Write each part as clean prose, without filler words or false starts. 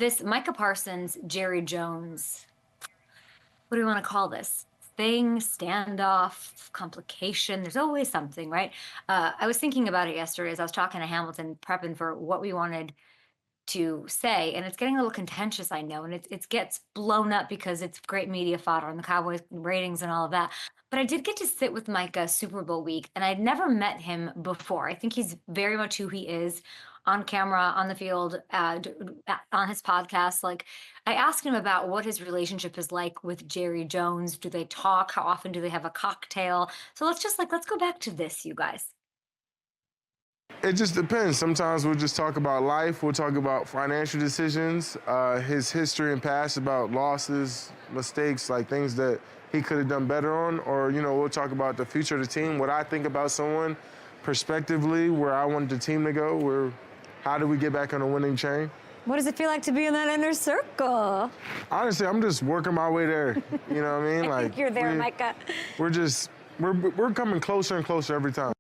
this Micah Parsons, Jerry Jones, what do we want to call this? Thing, standoff, complication. There's always something, right? I was thinking about it yesterday as I was talking to Hamilton, prepping for what we wanted to say, and it's getting a little contentious, I know, and it gets blown up because it's great media fodder and the Cowboys ratings and all of that. But I did get to sit with Micah Super Bowl week, and I'd never met him before. I think he's very much who he is on camera, on the field, on his podcast. Like, I asked him about what his relationship is like with Jerry Jones. Do they talk? How often do they have a cocktail? So let's go back to this, you guys. It just depends. Sometimes we'll just talk about life. We'll talk about financial decisions, his history and past about losses, mistakes, like things that he could have done better on. Or, we'll talk about the future of the team, what I think about someone prospectively, where I want the team to go, how do we get back on a winning chain. What does it feel like to be in that inner circle? Honestly, I'm just working my way there. You know what I mean? I think you're there, Micah. We're coming closer and closer every time.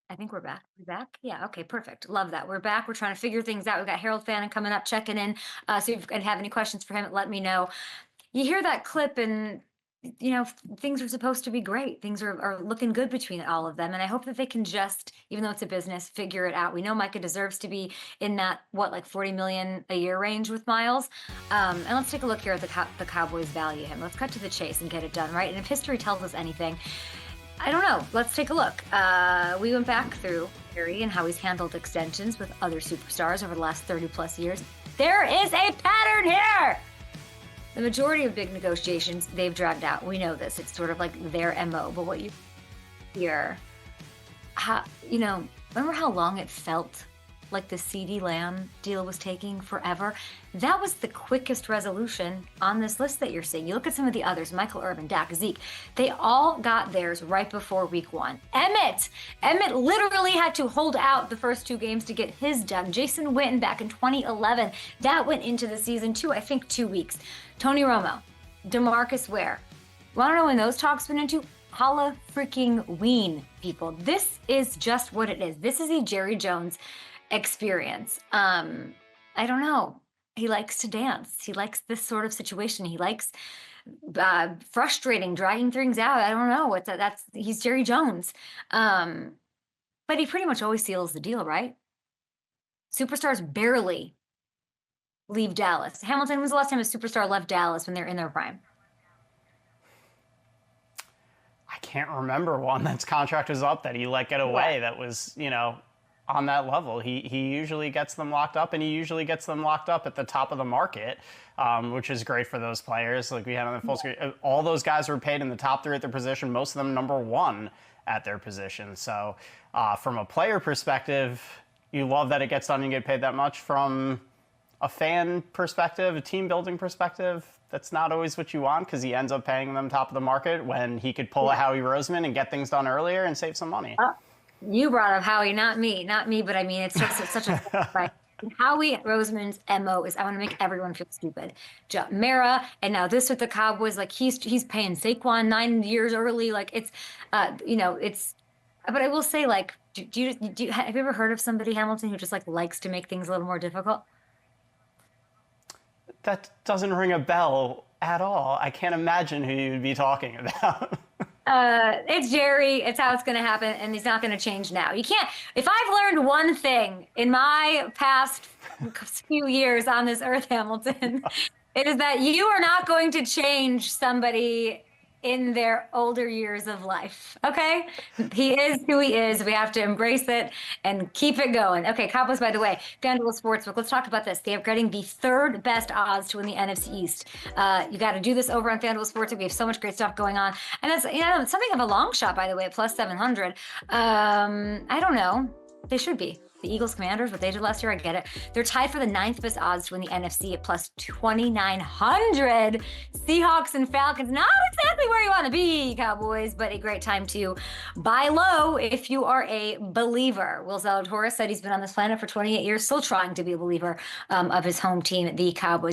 I think we're back. We're back? Yeah, okay, perfect. Love that. We're back. We're trying to figure things out. We've got Harold Fannin coming up, checking in. So if you have any questions for him, let me know. You hear that clip and, things are supposed to be great. Things are looking good between all of them. And I hope that they can just, even though it's a business, figure it out. We know Micah deserves to be in that, like 40 million a year range with Myles. And let's take a look here at the Cowboys value him. Let's cut to the chase and get it done, right? And if history tells us anything, I don't know. Let's take a look. We went back through Harry and how he's handled extensions with other superstars over the last 30 plus years. There is a pattern here. The majority of big negotiations they've dragged out. We know this. It's sort of like their MO. But what you hear, remember how long it felt like the CeeDee Lamb deal was taking forever? That was the quickest resolution on this list that you're seeing. You look at some of the others, Michael Irvin, Dak, Zeke, they all got theirs right before week one. Emmett literally had to hold out the first two games to get his done. Jason Witten back in 2011, that went into the season too, I think 2 weeks. Tony Romo, DeMarcus Ware. Want to know when those talks went into? Holla freaking ween, people. This is just what it is. This is a Jerry Jones experience. I don't know. He likes to dance. He likes this sort of situation. He likes frustrating, dragging things out. I don't know what he's Jerry Jones. But he pretty much always seals the deal, right? Superstars barely leave Dallas. Hamilton, when was the last time a superstar left Dallas when they're in their prime? I can't remember one that's contract was up that he let get away. That was, on that level. He usually gets them locked up, and he usually gets them locked up at the top of the market, which is great for those players. Like we had on the full screen, all those guys were paid in the top three at their position, most of them number one at their position. So from a player perspective, you love that it gets done and you get paid that much. From a fan perspective, a team building perspective, that's not always what you want, because he ends up paying them top of the market when he could pull a Howie Roseman and get things done earlier and save some money. You brought up Howie, not me, but I mean, it's just such a right. Howie Roseman's MO is I want to make everyone feel stupid. Mara, and now this with the Cowboys, like he's paying Saquon 9 years early, like it's, it's. But I will say, like, have you ever heard of somebody, Hamilton, who just like likes to make things a little more difficult? That doesn't ring a bell at all. I can't imagine who you'd be talking about. It's Jerry. It's how it's going to happen, and he's not going to change now. You can't. If I've learned one thing in my past few years on this earth, Hamilton, it is that you are not going to change somebody in their older years of life. Okay? He is who he is. We have to embrace it and keep it going. Okay, Cowboys, by the way, FanDuel Sportsbook. Let's talk about this. They are getting the third best odds to win the NFC East. You got to do this over on FanDuel Sportsbook. We have so much great stuff going on. And that's, something of a long shot, by the way, at plus 700. I don't know. They should be. The Eagles Commanders, what they did last year, I get it. They're tied for the 9th best odds to win the NFC at plus 2,900. Seahawks and Falcons, not exactly where you want to be, Cowboys, but a great time to buy low if you are a believer. Will Zalatoris said he's been on this planet for 28 years, still trying to be a believer of his home team, the Cowboys.